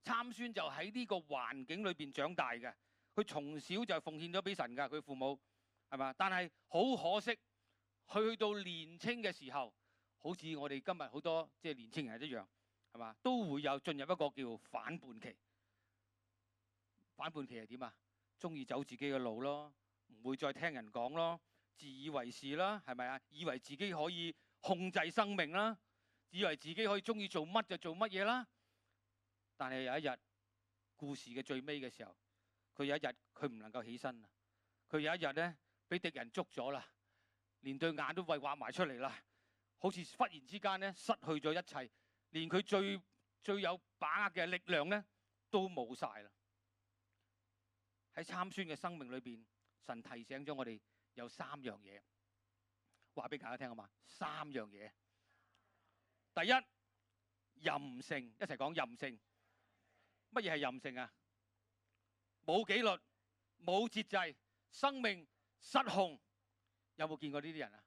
參孫就喺呢個環境裏邊長大嘅，佢從小就奉獻咗俾神㗎，佢父母係嘛？但係好可惜，去到年青嘅時候，好似我哋今日好多即係年青人一樣，係嘛？都會有進入一個叫反叛期。反叛期係點啊？中意走自己嘅路咯，唔會再聽人講咯，自以為是啦，係咪啊？以為自己可以控制生命啦，以為自己可以中意做乜就做乜嘢啦。但係有一日，故事嘅最尾嘅時候，佢有一日佢唔能夠起身啦。佢有一日咧，俾敵人捉咗啦，連對眼都挖埋出嚟啦，好似忽然之間咧失去咗一切，連佢最有把握嘅力量咧都冇晒啦。喺參孫嘅生命裏邊，神提醒咗我哋有3樣嘢，話俾大家聽好嘛？3樣嘢。第一，任性，一齊講任性。乜嘢係任性啊？冇紀律，冇節制，生命失控。有冇見過呢啲人啊？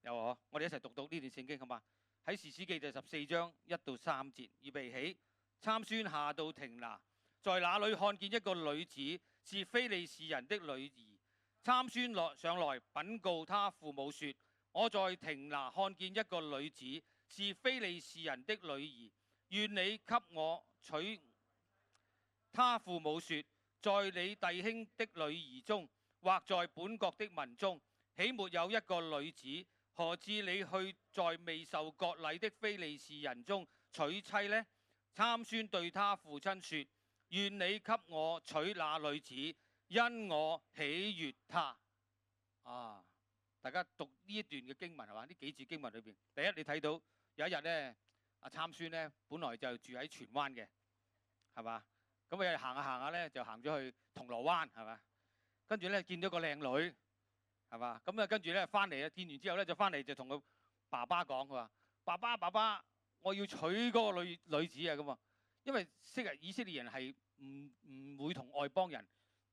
有嗬，我哋一齊讀呢段聖經好嘛？喺士師記第14章1到3節，預備起。參孫下到亭拿，在那裏看見一個女子，是非利士人的女兒。參孫上來稟告他父母說：我在亭拿看見一個女子，是非利士人的女兒，願你給我娶。他父母說：在你弟兄的女兒中，或在本國的民中，豈沒有一個女子？何至你去在未受割禮的非利士人中娶妻呢？參孫對他父親說：願你給我娶那女子，因我喜悅她。啊！大家讀呢一段嘅經文係嘛？呢幾節經文裏邊，第一你睇到有一日咧，阿參孫咧本來就住喺荃灣嘅，係嘛？咁佢行下行下咧就行咗去銅鑼灣，係嘛？跟住咧見到個靚女，係嘛？咁啊跟住咧翻嚟啊，見完之後咧就翻嚟就同佢爸爸講，佢話：爸爸，我要娶嗰個女子啊咁啊！因為以色列人係唔會同外邦人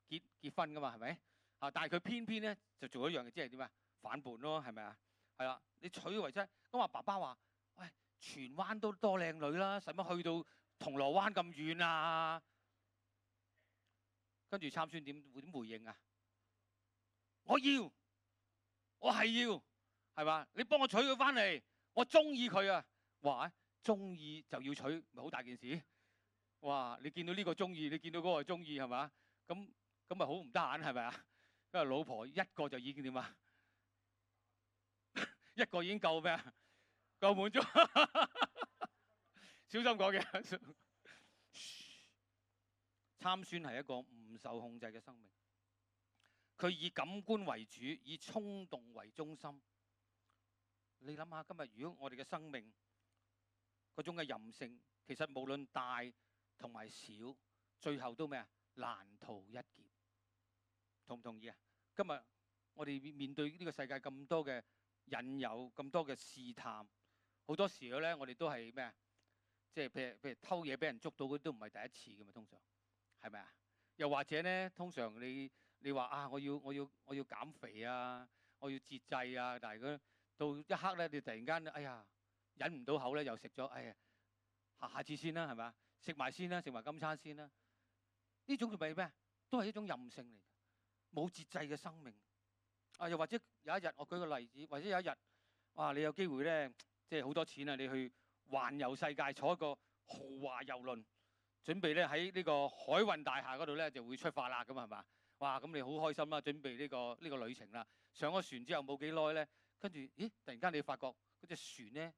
結婚噶嘛，係咪？啊！但係佢偏偏咧就做一樣嘢，即係點啊？反叛咯，係咪啊？係啦，你娶為妻。咁話爸爸話：喂，荃灣都多靚女啦，使乜去到銅鑼灣咁遠啊？跟住參孫點回應啊？我係要，係嘛？你幫我娶佢翻嚟，我中意佢啊！哇！中意就要娶，咪好大件事？哇！你見到呢個中意，你見到嗰個中意，係嘛？咁咪好唔得閒，係咪啊？因為老婆一個就已經點啊？一個已經夠咩啊？夠滿足。小心講嘅。參孫係一個唔受控制嘅生命，佢以感官為主，以衝動為中心。你諗下，今日如果我哋嘅生命嗰種嘅任性，其實無論大同埋小，最後都咩啊？難逃一劫。同唔同意啊？今日我哋面對呢個世界咁多嘅引誘，咁多嘅試探，好多時候咧，我哋都係咩啊？即係譬如偷嘢俾人捉到，嗰啲都唔係第一次㗎嘛，通常係咪啊？又或者咧，通常你話啊，我要減肥啊，我要節制啊，但係佢到一刻咧，你突然間哎呀忍唔到口咧，又食咗，哎呀下次先啦，係咪啊？食埋先啦，食埋今餐先啦。呢種叫咩咩？都係一種任性嚟嘅，冇節制嘅生命。啊，又或者有一日，我舉個例子，或者有一日，哇，你有機會咧，即係好多錢啊，你去環遊世界，坐一個豪華遊輪，準備咧喺呢個海運大廈嗰度咧就會出發啦，咁係嘛？哇，咁你好開心啦，準備呢個旅程啦。上咗船之後冇幾耐咧，跟住咦，突然間你發覺嗰隻船咧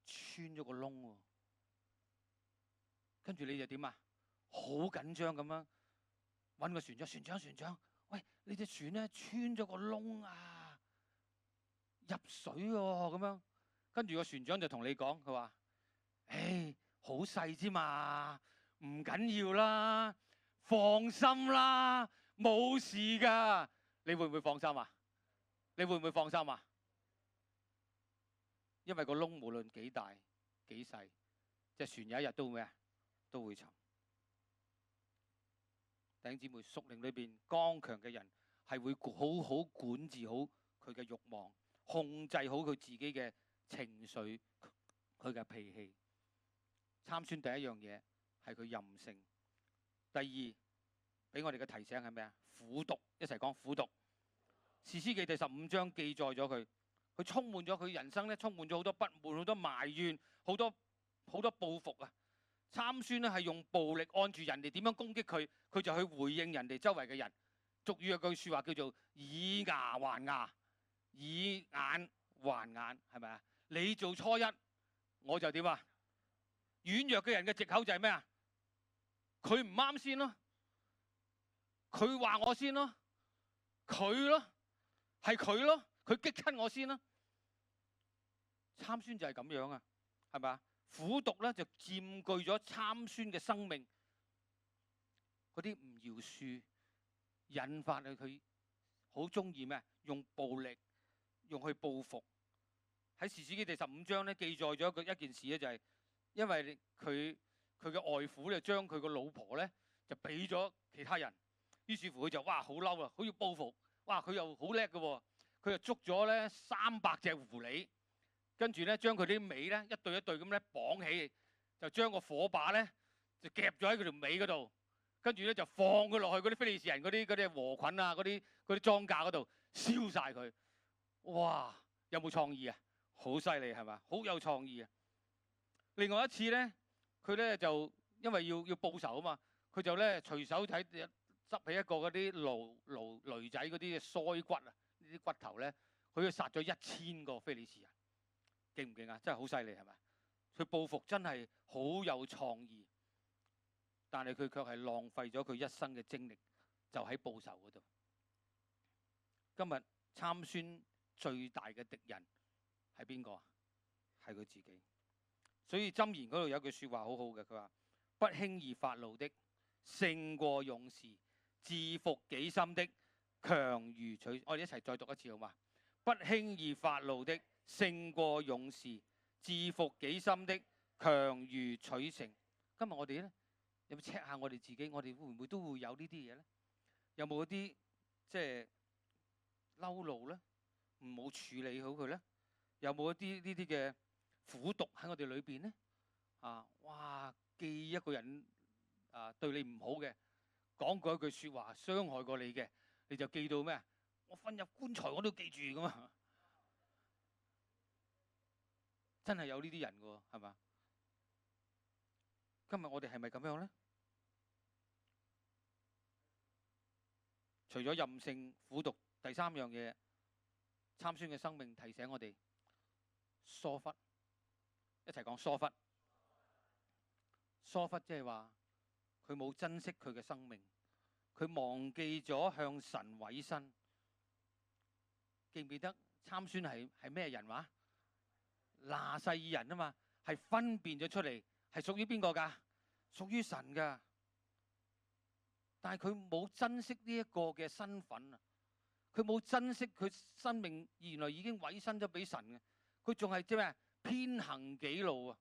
穿咗個窿喎，跟住你就點啊？好緊張咁樣揾個船長，喂，你隻船咧穿咗個窿啊，入水喎咁樣。跟住個船長就同你講，佢話：誒，好細之嘛，唔緊要啦，放心啦，冇事㗎。你會唔會放心啊？你會唔會放心啊？因為個窿無論幾大幾細，隻船有一日都會咩啊？都會沉。弟兄姊妹，屬靈裏邊剛強嘅人係會好好管治好佢嘅慾望，控制好佢自己嘅情緒，佢嘅脾氣。參孫第一樣嘢係佢任性。第二，俾我哋嘅提醒係咩啊？苦毒，一齊講苦毒。士師記第15章記載咗佢充滿咗佢人生咧，充滿咗好多不滿、好多埋怨、好多報復啊！參孫咧係用暴力按住人哋點樣攻擊佢，佢就去回應人哋周圍嘅人。俗語有句説話叫做以牙還牙，以眼還眼，係咪啊？你做初一，我就點啊？軟弱嘅人嘅藉口就係咩啊？佢唔啱先咯，佢話我先咯，佢咯，係佢咯，佢激親我先咯。參孫就係咁樣啊，係咪啊？苦毒咧就佔據咗參孫嘅生命，嗰啲唔饒恕，引發佢好中意咩？用暴力，用去報復。喺士師記第15章咧記載咗一件事咧，就係因為佢嘅外父咧將佢個老婆咧就俾咗其他人，於是乎佢就哇好嬲啦，好要報復。哇，佢又好叻嘅喎，佢就捉咗咧300隻狐狸。跟住咧，將佢啲尾咧一對一對咁咧綁起，就將個火把咧就夾咗喺佢條尾嗰度，跟住咧就放佢落去嗰啲非利士人嗰啲禾捆啊，嗰啲莊稼嗰度燒晒佢。哇！有冇創意啊？好犀利係嘛？好有創意啊！另外一次咧，佢咧就因為要報仇啊嘛，佢就咧隨手執起一個嗰啲驢仔嗰啲腮骨啊，呢啲骨頭咧，佢就殺咗1000個非利士人。勁唔勁啊？真係好犀利係咪？佢報復真係好有創意，但係佢卻係浪費咗佢一生嘅精力，就喺報仇嗰度。今日參孫最大嘅敵人係邊個啊？係佢自己。所以箴言嗰度有句説話好好嘅，佢話：不輕易發怒的勝過勇士，治服己心的強如取。我哋一齊再讀一次好嘛？不輕易發怒的勝過勇士，治服己心的強如取城。今日我哋咧有冇 check 下我哋自己？我哋會唔會都會有呢啲嘢咧？有冇啲即係嬲怒咧？唔好處理好佢咧？有冇一啲呢啲嘅苦毒喺我哋裏邊咧？哇！記一個人對你唔好嘅，講過一句説話傷害過你嘅，你就記到咩？我瞓入棺材我都記住㗎嘛！真係有呢啲人㗎喎，係嘛？今日我哋係咪咁樣咧？除咗任性、苦毒，第三樣嘢，參孫嘅生命提醒我哋疏忽。一齊講疏忽。疏忽即係話佢冇珍惜佢嘅生命，佢忘記咗向神委身。記唔記得參孫係咩人話？拿細耳人啊嘛，係分辨咗出嚟，係屬於邊個㗎？屬於神㗎。但係佢冇珍惜呢一個嘅身份啊！佢冇珍惜佢生命，原來已經委身咗俾神嘅。佢仲係即係咩？偏行己路啊！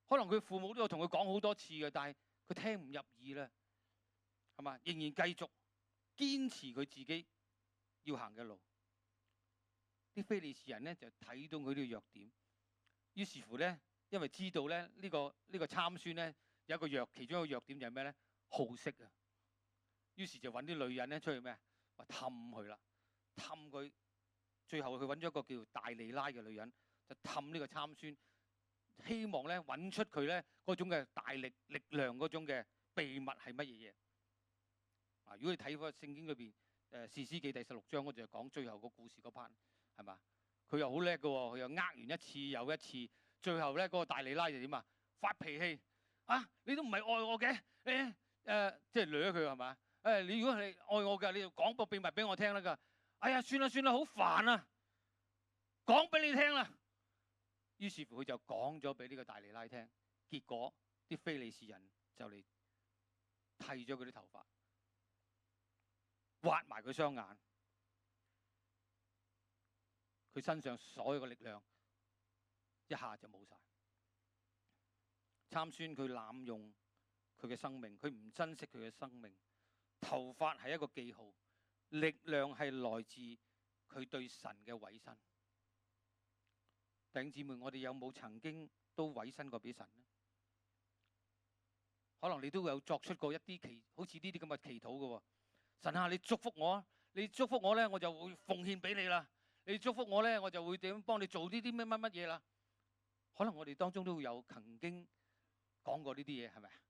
可能佢父母都有同佢講好多次嘅，但係佢聽唔入耳啦，係嘛？仍然繼續堅持佢自己要行嘅路。啲非利士人咧就睇到佢呢個弱點，於是乎咧，因為知道咧呢個參孫咧有一個其中一個弱點就係咩咧？好色啊！於是就揾啲女人咧出去咩啊？話氹佢啦，氹佢。最後佢揾咗一個叫大利拉嘅女人，就氹呢個參孫，希望咧揾出佢咧嗰種嘅大力量嗰種嘅秘密係乜嘢嘢。如果你睇嗰聖經裏邊士師記第16章，我就講最後個故事嗰 part， 係嘛？佢又好叻嘅喎，佢又完一次又一次，最後咧嗰個大利拉就點啊？發脾氣啊！你都唔係愛我嘅，即係掠佢係嘛？你如果係愛我嘅，你就講個秘密俾我聽啦㗎。哎呀，算啦，好煩啊！講俾你聽啦。於是乎佢就講咗俾呢個大利拉聽，結果啲非利士人就嚟剃咗佢啲頭髮，挖埋佢雙眼，佢身上所有嘅力量一下就冇晒。參孫佢濫用佢嘅生命，佢唔珍惜佢嘅生命。頭髮係一個記號，力量係來自佢對神嘅委身。弟兄姊妹，我哋有冇曾經都委身過俾神呢？可能你都有作出過一啲好似呢啲咁嘅祈禱嘅喎。神啊，你祝福我，你祝福我咧，我就會奉獻俾你啦。你祝福我咧，我就會點幫你做呢啲乜嘢啦。可能我哋當中都會有曾經講過呢啲嘢，係咪啊？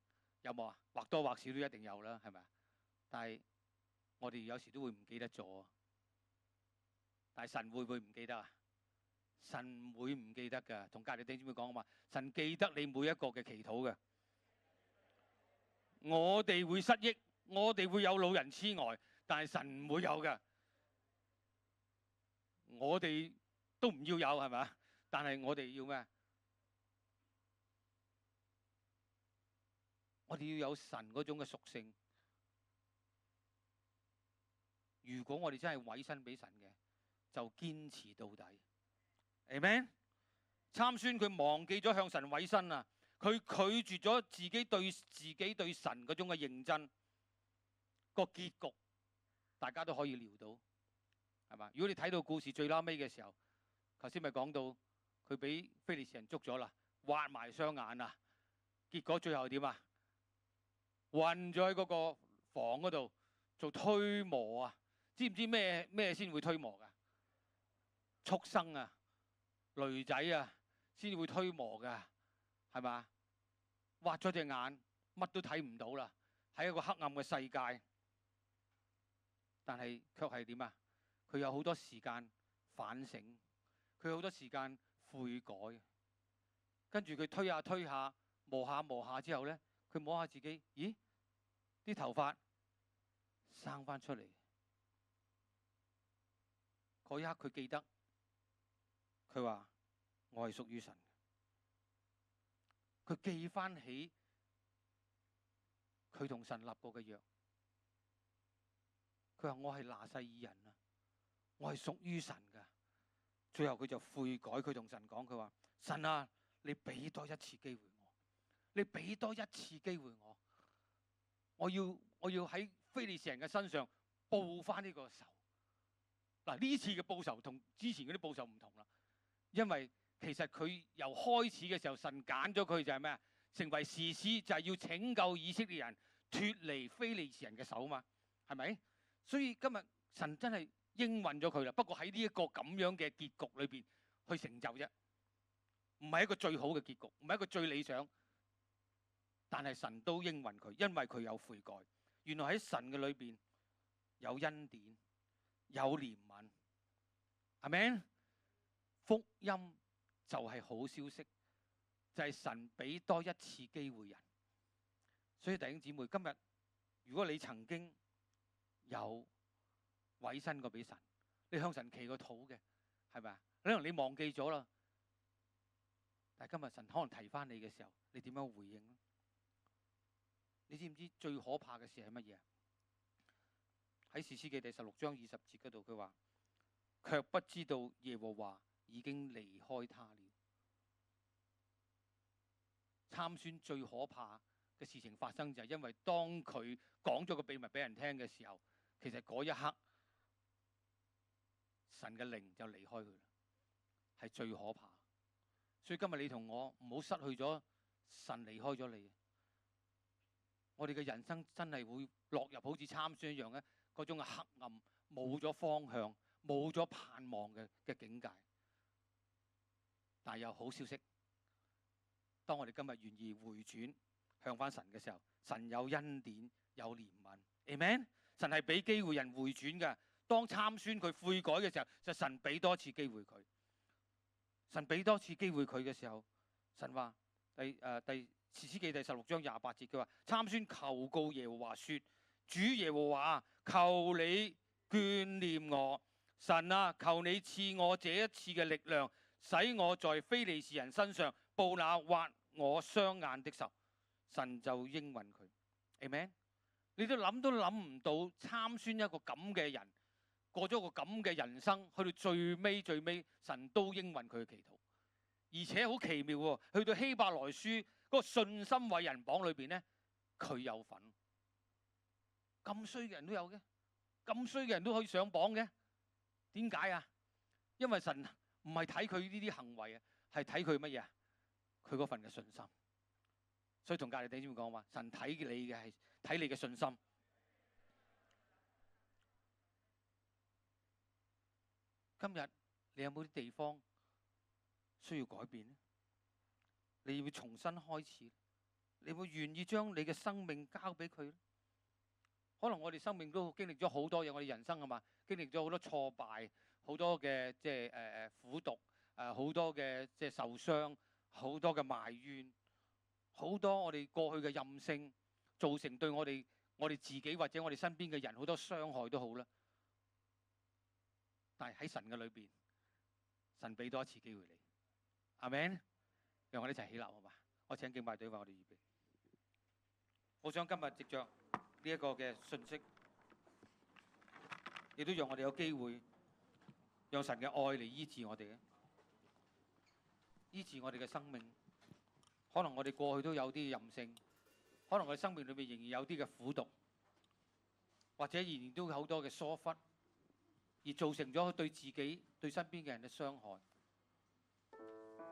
有冇啊？或多或少都一定有啦，係咪啊？但係我哋有時都會唔記得咗。但係神會唔會唔記得啊？神唔會唔記得㗎。同隔離弟兄姊妹講啊嘛，神記得你每一個嘅祈禱嘅。我哋會失憶，我哋會有老人痴呆，但係神唔會有㗎。我哋都唔要有，係咪啊？但係我哋要咩？我哋要有神嗰種嘅屬性。如果我哋真係委身俾神嘅，就堅持到底。Amen。參孫佢忘記咗向神委身啊！佢拒絕咗自己對神嗰種嘅認真。個結局大家都可以料到，係嘛？如果你睇到故事最拉尾嘅時候，頭先咪講到佢俾非利士人捉咗啦，挖埋雙眼啊！結果最後點啊？困咗喺嗰個房嗰度做推磨啊！知唔知咩先會推磨㗎？畜生啊，驢仔啊，先會推磨㗎，係嘛？挖咗隻眼，乜都睇唔到啦，喺一個黑暗嘅世界。但係卻係點啊？佢有好多時間反省，佢有好多時間悔改。跟住佢推下推下，磨下之後咧，佢摸下自己，咦？啲頭髮生翻出嚟。嗰一刻佢記得，佢話我係屬於神。佢記翻起佢同神立過嘅約。佢話我係拿細耳人啊，我係屬於神噶。最後佢就悔改，佢同神講，佢話神啊，你俾多一次機會我，你俾多一次機會我，我要喺非利士人嘅身上報翻呢個仇。嗱，呢次嘅報仇同之前嗰啲報仇唔同啦，因為其實佢由開始嘅時候，神揀咗佢就係咩啊？成為士師，就係要拯救以色列人脫離非利士人嘅手嘛，係咪？所以今日神真係應允咗佢啦。不過喺呢一個咁樣嘅結局裏邊去成就啫，唔係一個最好嘅結局，唔係一個最理想。但係神都應允佢，因為佢有悔改。原來喺神嘅裏邊有恩典，有憐憫，係咪？福音就係好消息，就係神俾多一次機會人。所以弟兄姊妹，今日如果你曾經有委身過俾神，你向神祈過禱嘅，係咪啊？可能你忘記咗啦，但係今日神可能提翻你嘅時候，你點樣回應呢？你知唔知最可怕嘅事係乜嘢？喺士師記第16章20節嗰度，佢話卻不知道耶和華已經離開他了。參孫最可怕嘅事情發生就係因為當佢講咗個秘密俾人聽嘅時候，其實嗰一刻神嘅靈就離開佢啦，係最可怕。所以今日你同我唔好失去咗神離開咗你，我哋嘅人生真係會落入好似參孫一樣咧，嗰種嘅黑暗，冇咗方向，冇咗盼望嘅境界。但係有好消息，當我哋今日願意回轉向翻神嘅時候，神有恩典，有憐憫。Amen。神係俾機會人回轉嘅。當參孫佢悔改嘅時候，就神俾多次機會佢。神俾多次機會佢嘅時候，神話士師記第16章28節，佢話參孫求告耶和華說：主耶和華，求你眷念我，神啊，求你賜我這一次嘅力量，使我在非利士人身上報那挖我雙眼的仇。神就應允佢。Amen。你都諗唔到參孫一個咁嘅人，過咗個咁嘅人生，去到最尾，神都應允佢嘅祈禱。而且好奇妙喎，去到希伯來書嗰個信心偉人榜裏邊咧，佢有份。咁衰嘅人都有嘅，咁衰嘅人都可以上榜嘅，點解啊？因為神唔係睇佢呢啲行為啊，係睇佢乜嘢啊？佢嗰份嘅信心。所以同隔離弟兄講話，神睇你嘅係睇你嘅信心。今日你有冇啲地方需要改變呢？你要重新開始，你會願意將你嘅生命交俾佢？可能我哋生命都經歷咗好多嘢，我哋人生係嘛，經歷咗好多挫敗，好多嘅苦毒，好多嘅受傷，好多嘅埋怨，好多我哋過去嘅任性，造成對我哋自己或者我哋身邊嘅人好多傷害都好啦。但係喺神嘅裏邊，神俾多一次機會你。阿們，讓我哋一齊起立好嘛？我請敬拜隊為我哋預備。我想今日藉着呢一個嘅信息，亦都讓我哋有機會，讓神嘅愛嚟醫治我哋，醫治我哋嘅生命。可能我哋過去都有啲任性，可能我哋生命裏面仍然有啲嘅苦毒，或者仍然都有好多嘅疏忽，而造成咗對自己、對身邊嘅人嘅傷害，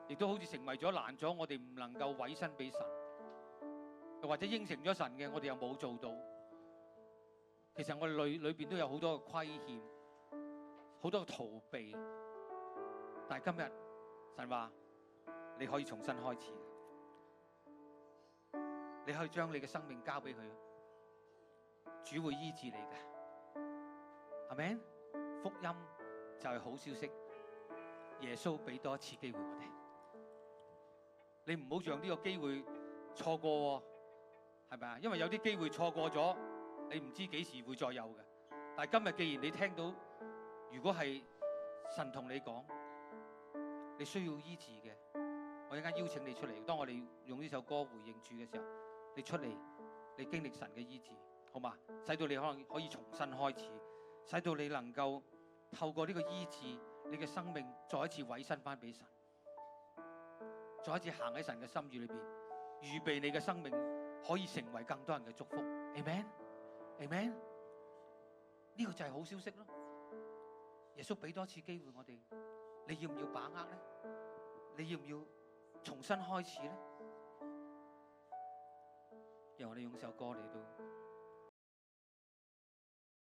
亦都好似成為咗攔咗我哋唔能夠委身俾神，又或者應承咗神嘅，我哋又冇做到。其實我哋裏邊都有好多嘅虧欠，好多嘅逃避。但係今日神話你可以重新開始，你可以將你嘅生命交俾佢，主會醫治你嘅。阿們。福音就係好消息，耶穌俾多一次機會我哋，你唔好讓呢個機會錯過，係咪啊？因為有啲機會錯過咗，你唔知幾時會再有嘅。但係今日既然你聽到，如果係神同你講，你需要醫治嘅，我一陣間邀請你出嚟。當我哋用呢首歌回應主嘅時候，你出嚟，你經歷神嘅醫治，好嘛？使到你可以重新開始。使到你能夠透過呢個醫治，你嘅生命再一次委身翻俾神，再一次行喺神嘅心意裏邊，預備你嘅生命可以成為更多人嘅祝福。Amen，Amen。呢個就係好消息咯。耶穌俾多次機會我哋，你要唔要把握咧？你要唔要重新開始咧？讓我哋用首歌嚟到